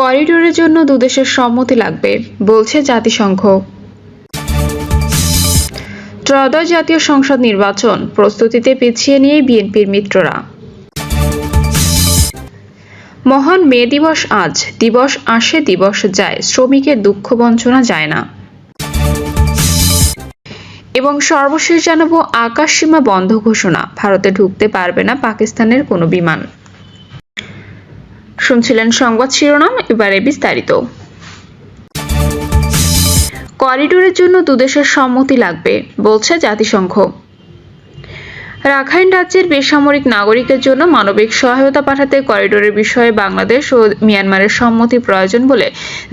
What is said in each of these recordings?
করিডোরের জন্য দুদেশের সম্মতি লাগবে বলছে জাতিসংঘ। ত্রয়োদশ জাতীয় সংসদ নির্বাচন প্রস্তুতিতে পিছিয়ে নিয়ে বিএনপির মিত্ররা। মহান মে দিবস আজ, দিবস আসে দিবস যায়, শ্রমিকের দুঃখ বঞ্চনা যায় না। এবং সর্বশেষ জানাবো আকাশসীমা বন্ধ ঘোষণা, ভারতে ঢুকতে পারবে না পাকিস্তানের কোনো বিমান। শুনছিলেন সংবাদ শিরোনাম, এবারে বিস্তারিত। করিডোরের জন্য দুদেশের সম্মতি লাগবে বলছে জাতিসংঘ। রাখাইন রাজ্যের বেসামরিক নাগরিকের জন্য মানবিক সহায়তা পাঠাতে করিডোরের বিষয়ে বাংলাদেশ ও মিয়ানমারের সম্মতি প্রয়োজন বলে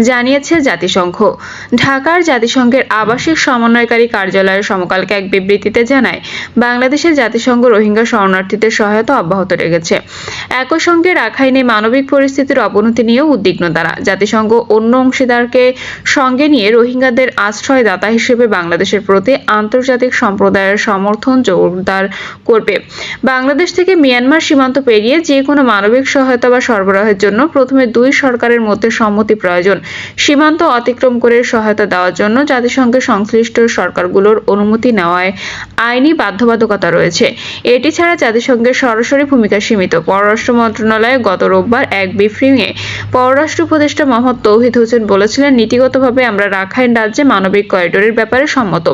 জানিয়েছে জাতিসংঘ। ঢাকার জাতিসংঘের আবাসিক সমন্বয়কারী কার্যালয়ের সমকালকে এক বিবৃতিতে জানায়, বাংলাদেশের জাতিসংঘ রোহিঙ্গা শরণার্থীদের সহায়তা অব্যাহত রেখেছে। একই সঙ্গে রাখাইনে মানবিক পরিস্থিতির অবনতি নিয়েও উদ্বিগ্ন তারা। জাতিসংঘ অন্য অংশীদারকে সঙ্গে নিয়ে রোহিঙ্গাদের আশ্রয়দাতা হিসেবে বাংলাদেশের প্রতি আন্তর্জাতিক সম্প্রদায়ের সমর্থন জোরদার করবে। বাংলাদেশ থেকে মিয়ানমার সীমান্ত পেরিয়ে যে কোনো মানবিক সহায়তা বা সরবরাহের জন্য প্রথমে দুই সরকারের মধ্যে সম্মতি প্রয়োজন। সীমান্ত অতিক্রম করে সহায়তা দেওয়ার জন্য জাতিসংঘের সংশ্লিষ্ট সরকারগুলোর অনুমতি নেওয়ায় আইনি বাধ্যবাধকতা রয়েছে। এটি ছাড়া জাতিসংঘের সরাসরি ভূমিকা সীমিত। পররাষ্ট্র মন্ত্রণালয়ে গত রোববার এক ব্রিফিংয়ে পররাষ্ট্র উপদেষ্টা মোহাম্মদ তৌহিদ হোসেন বলেছিলেন, নীতিগতভাবে আমরা রাখাইন রাজ্যে মানবিক করিডোরের ব্যাপারে সম্মত,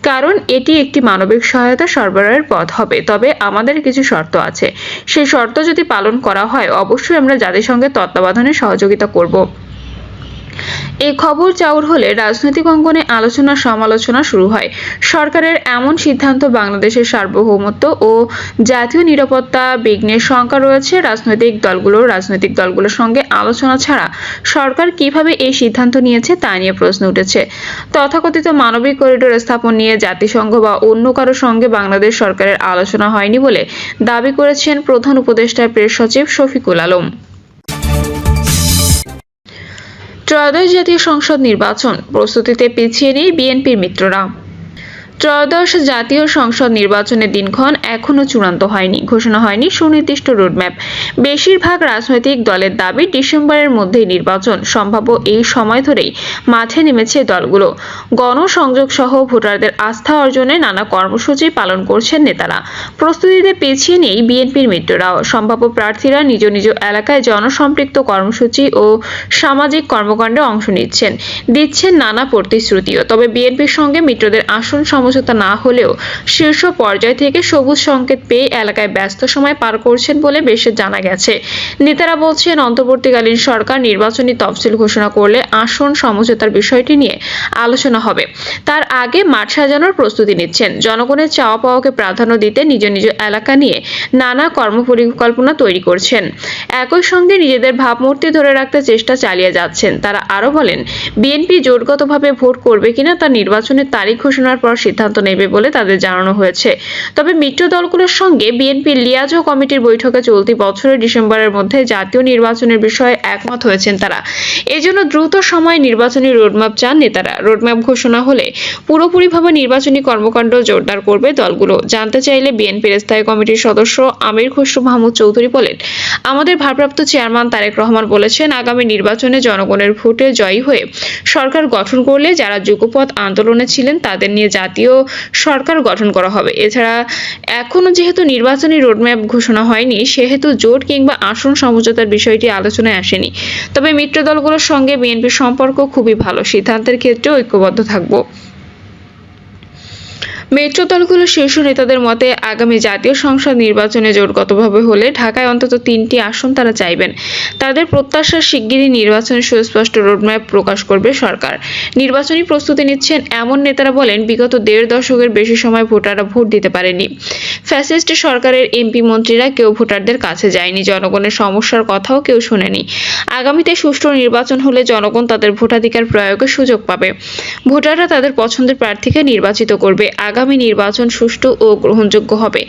কারণ এটি একটি মানবিক সহায়তা সরবরাহের পথ হবে। তবে আমাদের কিছু শর্ত আছে, সেই শর্ত যদি পালন করা হয় অবশ্যই আমরা জাতিসংঘের তত্ত্বাবধানে সহযোগিতা করব। এই খবর চাউর হলে রাজনৈতিক অঙ্গনে আলোচনা সমালোচনা শুরু হয়। সরকারের এমন সিদ্ধান্ত বাংলাদেশের সার্বভৌমত্ব ও জাতীয় নিরাপত্তা বিঘ্নের শঙ্কা রয়েছে। রাজনৈতিক দলগুলোর সঙ্গে আলোচনা ছাড়া সরকার কিভাবে এই সিদ্ধান্ত নিয়েছে তা নিয়ে প্রশ্ন উঠেছে। তথাকথিত মানবিক করিডোর স্থাপন নিয়ে জাতিসংঘ বা অন্য কারো সঙ্গে বাংলাদেশ সরকারের আলোচনা হয়নি বলে দাবি করেছেন প্রধান উপদেষ্টার প্রেস সচিব শফিকুল আলম। ত্রয়োদশ জাতীয় সংসদ নির্বাচন প্রস্তুতিতে পিছিয়ে নেই বিএনপির মিত্ররা। ত্রয়োদশ জাতীয় সংসদ নির্বাচনের দিনক্ষণ এখনও চূড়ান্ত হয়নি, ঘোষণা হয়নি সুনির্দিষ্ট রোডম্যাপ। বেশিরভাগ রাজনৈতিক দলের দাবি ডিসেম্বরের মধ্যেই নির্বাচন সম্ভাব্য। এই সময় ধরেই মাঠে নেমেছে দলগুলো। গণসংযোগ সহ ভোটারদের আস্থা অর্জনে নানা কর্মসূচি পালন করছেন নেতারা। প্রস্তুতিতে পিছিয়ে নেই বিএনপির মিত্ররাও। সম্ভাব্য প্রার্থীরা নিজ নিজ এলাকায় জনসম্পৃক্ত কর্মসূচি ও সামাজিক কর্মকাণ্ডে অংশ দিচ্ছেন নানা প্রতিশ্রুতিও। তবে বিএনপির সঙ্গে মিত্রদের আসন সমঝোতা না হলেও শীর্ষ পর্যায় থেকে সবুজ সংকেত পেয়ে এলাকায় ব্যস্ত সময় পার করছেন বলে বেশ জানা গেছে। নেতারা বলছেন, অন্তর্বর্তীকালীন সরকার নির্বাচনী তফসিল ঘোষণা করলে আসন সমঝোতার বিষয়টি নিয়ে আলোচনা হবে। তার আগে মাঠ সাজানোর প্রস্তুতি নিচ্ছেন। জনগণের চাওয়া পাওয়াকে প্রাধান্য দিতে নিজ নিজ এলাকা নিয়ে নানা কর্মপরিকল্পনা তৈরি করছেন। একই সঙ্গে নিজেদের ভাবমূর্তি ধরে রাখতে চেষ্টা চালিয়ে যাচ্ছেন। তারা আরো বলেন, বিএনপি জোটগতভাবে ভোট করবে কিনা তা নির্বাচনের তারিখ ঘোষণার পর সিদ্ধান্ত নেবে বলে তাদের জানানো হয়েছে। তবে মিত্র দলগুলোর সঙ্গে বিএনপির লিয়াজো কমিটির বৈঠকে চলতি বছরের ডিসেম্বরের মধ্যে জাতীয় নির্বাচনের বিষয়ে একমত হয়েছেন তারা। এজন্য দ্রুত সময়ে নির্বাচনী রোডম্যাপ চান নেতারা। রোডম্যাপ ঘোষণা হলে পুরোপুরিভাবে নির্বাচনী কর্মকাণ্ড জোরদার করবে দলগুলো। জানতে চাইলে বিএনপির স্থায়ী কমিটির সদস্য আমির খসরু মাহমুদ চৌধুরী বলেন, আমাদের ভারপ্রাপ্ত চেয়ারম্যান তারেক রহমান বলেছেন, আগামী নির্বাচনে জনগণের ভোটে জয়ী হয়ে সরকার গঠন করলে যারা যুগপৎ আন্দোলনে ছিলেন তাদের নিয়ে জাতীয় সরকার গঠন করা হবে। এছাড়া এখনো যেহেতু নির্বাচনী রোডম্যাপ ঘোষণা হয়নি, সেহেতু জোট কিংবা আসন সমঝোতার বিষয়টি আলোচনায় আসেনি। তবে মিত্র দলগুলোর সঙ্গে বিএনপির সম্পর্ক খুবই ভালো, সিদ্ধান্তের ক্ষেত্রে ঐক্যবদ্ধ থাকব। মেট্রো দলগুলোর শীর্ষ নেতাদের মতে আগামী জাতীয় সংসদ নির্বাচনে জোটগতভাবে হলে ঢাকায় অন্তত 3টি আসন তারা চাইবেন। তাদের প্রত্যাশা, শিগগিরই নির্বাচনের সুস্পষ্ট রোডম্যাপ প্রকাশ করবে সরকার। নির্বাচনী প্রস্তুতি নিচ্ছেন এমন নেতারা বলেন, বিগত 1.5 দশকের বেশি সময় ভোটাররা ভোট দিতে পারেনি। ফ্যাসিস্ট সরকারের এমপি মন্ত্রীরা কেউ ভোটারদের কাছে যায়নি, জনগণের সমস্যার কথাও কেউ শোনেনি। আগামীতে সুষ্ঠু নির্বাচন হলে জনগণ তাদের ভোটাধিকার প্রয়োগের সুযোগ পাবে। ভোটাররা তাদের পছন্দের প্রার্থীকে নির্বাচিত করবে। আগামী নির্বাচন সুষ্ঠু ও গ্রহণযোগ্য হবে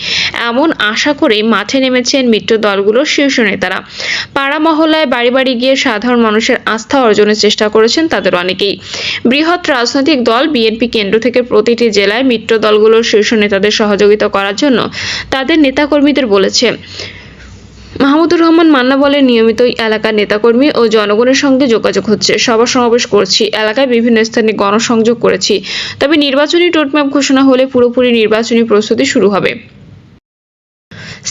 এমন আশা করেই মাঠে নেমেছেন মিত্র দলগুলোর শীর্ষ নেতারা। পাড়া মহল্লায় বাড়ি বাড়ি গিয়ে সাধারণ মানুষের আস্থা অর্জনের চেষ্টা করেছেন তাদের অনেকেই। বৃহৎ রাজনৈতিক দল বিএনপি কেন্দ্র থেকে প্রতিটি জেলায় মিত্র দলগুলোর শীর্ষ নেতাদের সহযোগিতা করার জন্য তাদের নেতাকর্মীদের বলেছে। মাহমুদুর রহমান মান্না বলেন, নিয়মিতই এলাকার নেতাকর্মী ও জনগণের সঙ্গে যোগাযোগ হচ্ছে, সভা সমাবেশ করছি, এলাকায় বিভিন্ন স্থানে গণসংযোগ করেছি। তবে নির্বাচনী রোডম্যাপ ঘোষণা হলে পুরোপুরি নির্বাচনী প্রস্তুতি শুরু হবে।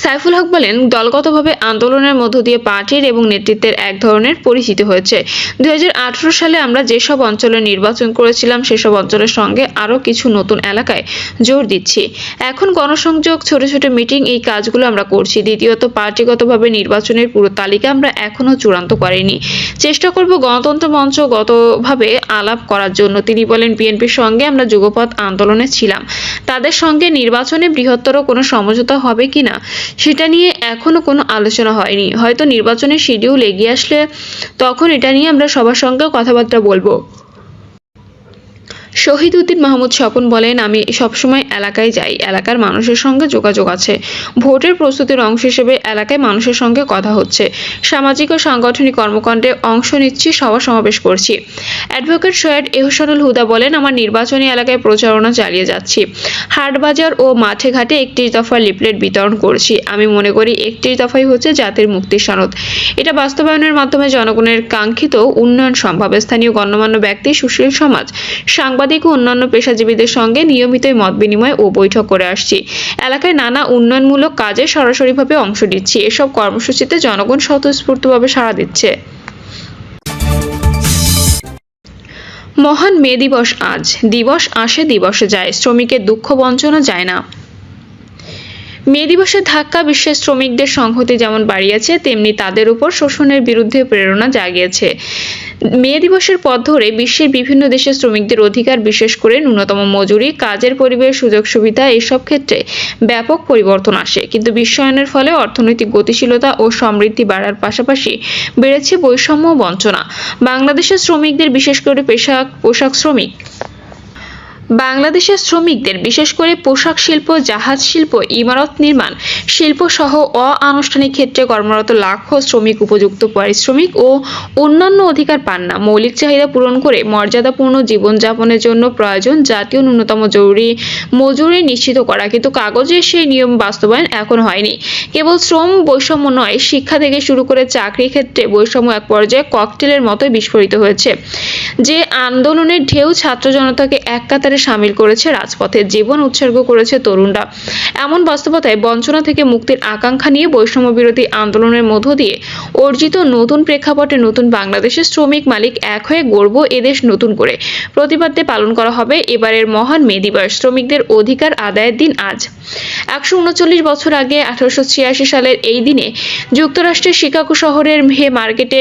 সাইফুল হক বলেন, দলগতভাবে আন্দোলনের মধ্য দিয়ে পার্টির এবং নেতৃত্বের এক ধরনের পরিচিতি হয়েছে। 2018 সালে আমরা যেসব অঞ্চলে নির্বাচন করেছিলাম সেসব অঞ্চলের সঙ্গে আরও কিছু নতুন এলাকায় জোর দিচ্ছি। এখন গণসংযোগ, ছোট ছোট মিটিং, এই কাজগুলো আমরা করছি। দ্বিতীয়ত, পার্টিগতভাবে নির্বাচনের পুরো তালিকা আমরা এখনও চূড়ান্ত করিনি। চেষ্টা করব গণতন্ত্র মঞ্চগতভাবে আলাপ করার জন্য। তিনি বলেন, বিএনপির সঙ্গে আমরা যুগপৎ আন্দোলনে ছিলাম, তাদের সঙ্গে নির্বাচনে বৃহত্তর কোনো সমঝোতা হবে কিনা সেটা নিয়ে এখনো কোনো আলোচনা হয়নি। হয়তো নির্বাচনের শিডিউল এগিয়ে আসলে তখন এটা নিয়ে আমরা সবার সঙ্গে কথাবার্তা বলবো। শহীদ উদ্দিন মাহমুদ স্বপন বলেন, আমি সবসময় এলাকায় যাই, এলাকার মানুষের সঙ্গে যোগাযোগ আছে। ভোটের প্রস্তুতির অংশ হিসেবে এলাকায় মানুষের সঙ্গে কথা হচ্ছে, সামাজিক ও সাংগঠনিক কর্মকাণ্ডে অংশ নিচ্ছি, সভা সমাবেশ করছি। অ্যাডভোকেট সৈয়দ এহসানুল হুদা বলেন, আমার নির্বাচনী এলাকায় প্রচারণা চালিয়ে যাচ্ছি। হাটবাজার ও মাঠে ঘাটে 31 দফা লিফলেট বিতরণ করছি। আমি মনে করি 31 দফাই হচ্ছে জাতির মুক্তির সনদ। এটা বাস্তবায়নের মাধ্যমে জনগণের কাঙ্ক্ষিত উন্নয়ন সম্ভব। স্থানীয় গণ্যমান্য ব্যক্তি, সুশীল সমাজ, সাংবাদিক ও অন্যান্য পেশাজীবীদের সঙ্গে নিয়মিতই মত বিনিময় ও বৈঠক করে আসছি। এলাকায় নানা উন্নয়নমূলক কাজে সরাসরিভাবে অংশ নিচ্ছি। এসব কর্মসূচিতে জনগণ স্বতঃস্ফূর্তভাবে সাড়া দিচ্ছে। মহান মে দিবস আজ। দিবস আসে, দিবসে যায়, শ্রমিকের দুঃখ বঞ্চনা যায় না। মে দিবসের ধাক্কা বিশ্বের শ্রমিকদের সংহতি যেমন বাড়িয়েছে, তেমনি তাদের উপর শোষণের বিরুদ্ধে প্রেরণা জাগিয়েছে। মে দিবসের পথ ধরে বিশ্বের বিভিন্ন দেশের শ্রমিকদের অধিকার, বিশেষ করে ন্যূনতম মজুরি, কাজের পরিবেশ, সুযোগ সুবিধা, এসব ক্ষেত্রে ব্যাপক পরিবর্তন আসে। কিন্তু বিশ্বায়নের ফলে অর্থনৈতিক গতিশীলতা ও সমৃদ্ধি বাড়ার পাশাপাশি বেড়েছে বৈষম্য ও বঞ্চনা। বাংলাদেশের শ্রমিকদের, বিশেষ করে বিশেষ করে পোশাক শিল্প, জাহাজ শিল্প, ইমারত নির্মাণ শিল্প সহ অ-আনুষ্ঠানিক ক্ষেত্রে কর্মরত লাখো শ্রমিক উপযুক্ত পারিশ্রমিক ও অন্যান্য অধিকার পান না। মৌলিক চাহিদা পূরণ করে মর্যাদাপূর্ণ জীবনযাপনের জন্য প্রয়োজন জাতীয় ন্যূনতম মজুরি নিশ্চিত করা, কিন্তু কাগজে সেই নিয়ম বাস্তবায়ন এখনো হয়নি। কেবল শ্রম বৈষম্য নয়, শিক্ষা থেকে শুরু করে চাকরির ক্ষেত্রে বৈষম্য এক পর্যায়ে ককটেলের মতোই বিস্ফোরিত হয়েছে। যে আন্দোলনের ঢেউ ছাত্র জনতাকে এক কাতারে শামিল করেছে, রাজপথে জীবন উৎসর্গ করেছে তরুণরা। এমন বাস্তবতায় বঞ্চনা থেকে মুক্তির আকাঙ্ক্ষা নিয়ে বৈষম্য বিরোধী আন্দোলনের মধ্য দিয়ে অর্জিত নতুন প্রেক্ষাপটে নতুন বাংলাদেশের শ্রমিক মালিক এক হয়ে গড়ব এদেশ নতুন করে প্রতিবাদে পালন করা হবে এবারের মহান মে দিবস। শ্রমিকদের অধিকার আদায়ের দিন আজ। 139 বছর আগে 1886 সালের এই দিনে যুক্তরাষ্ট্রের শিকাগো শহরের হে মার্কেটে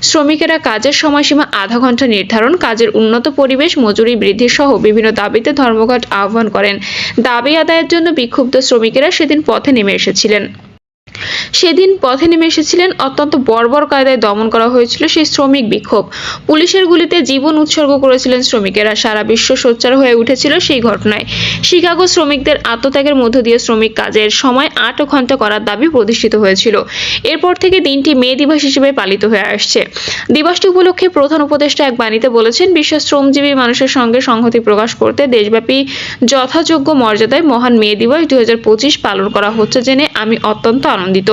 শ্রমিকেরা কাজের সময়সীমা আধা ঘন্টা নির্ধারণ, কাজের উন্নত পরিবেশ, মজুরি বৃদ্ধি সহ বিভিন্ন দাবিতে ধর্মঘট আহ্বান করেন। দাবি আদায়ের জন্য বিক্ষুব্ধ শ্রমিকেরা সেদিন পথে নেমে এসেছিলেন। অত্যন্ত বর্বর কায়দায় দমন করা হয়েছিল সেই শ্রমিক বিক্ষোভ। পুলিশের গুলিতে জীবন উৎসর্গ করেছিলেন শ্রমিকেরা। সারা বিশ্ব সোচ্চার হয়ে উঠেছিল সেই ঘটনায়। শিকাগো শ্রমিকদের আত্মত্যাগের মধ্য দিয়ে শ্রমিক কাজের সময় 8 ঘন্টা করার দাবি প্রতিষ্ঠিত হয়েছিল। এরপর থেকে দিনটি মে দিবস হিসেবে পালিত হয়ে আসছে। দিবসটি উপলক্ষে প্রধান উপদেষ্টা এক বাণীতে বলেছেন, বিশ্বের শ্রমজীবী মানুষের সঙ্গে সংহতি প্রকাশ করতে দেশব্যাপী যথাযোগ্য মর্যাদায় মহান মে দিবস 2025 পালন করা হচ্ছে জেনে আমি অত্যন্ত আনন্দিত।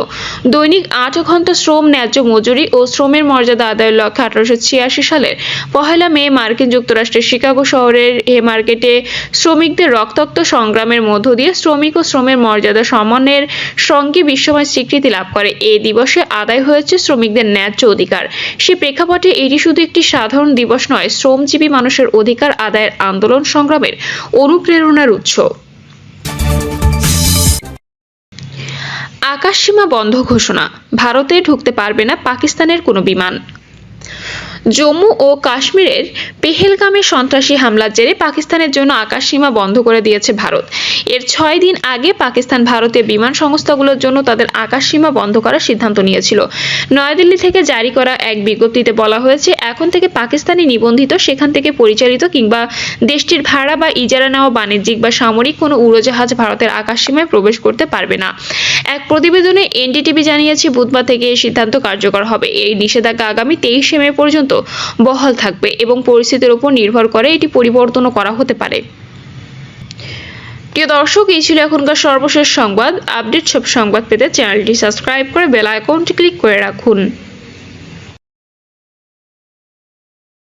দৈনিক 8 ঘন্টা শ্রম, ন্যায্য মজুরি ও শ্রমের মর্যাদা আদায়ের লক্ষ্যে 1886 সালের 1 মে মার্কিন যুক্তরাষ্ট্রের শিকাগো শহরের হে মার্কেটে শ্রমিকদের রক্তাক্ত সংগ্রামের মধ্য দিয়ে শ্রমিক ও শ্রমের মর্যাদা সম্মানের সঙ্গে বিশ্বময় স্বীকৃতি লাভ করে। এই দিবসে আদায় হয়েছে শ্রমিকদের ন্যায্য অধিকার। সেই প্রেক্ষাপটে এটি শুধু একটি সাধারণ দিবস নয়, শ্রমজীবী মানুষের অধিকার আদায়ের আন্দোলন সংগ্রামের অনুপ্রেরণার উৎস। আকাশসীমা বন্ধ ঘোষণা, ভারতে ঢুকতে পারবে না পাকিস্তানের কোনো বিমান। জম্মু ও কাশ্মীরের পেহেলগামে সন্ত্রাসী হামলার জেরে পাকিস্তানের জন্য আকাশসীমা বন্ধ করে দিয়েছে ভারত। এর 6 দিন আগে পাকিস্তান ভারতীয় বিমান সংস্থাগুলোর জন্য তাদের আকাশসীমা বন্ধ করার সিদ্ধান্ত নিয়েছিল। নয়াদিল্লি থেকে জারি করা এক বিজ্ঞপ্তিতে বলা হয়েছে, এখন থেকে পাকিস্তানি নিবন্ধিত, সেখান থেকে পরিচালিত কিংবা দেশটির ভাড়া বা ইজারা নেওয়া বাণিজ্যিক বা সামরিক কোনো উড়োজাহাজ ভারতের আকাশসীমায় প্রবেশ করতে পারবে না। এক প্রতিবেদনে এনডিটিভি জানিয়েছে, বুধবার থেকে এই সিদ্ধান্ত কার্যকর হবে। এই নিষেধাজ্ঞা আগামী 23 মে পর্যন্ত বহাল থাকবে এবং পরিস্থিতির উপর নির্ভর করে এটি পরিবর্তনও করা হতে পারে। প্রিয় দর্শক, এই ছিল এখনকার সর্বশেষ সংবাদ। আপডেট সব সংবাদ পেতে চ্যানেলটি সাবস্ক্রাইব করে বেল আইকনটি ক্লিক করে রাখুন।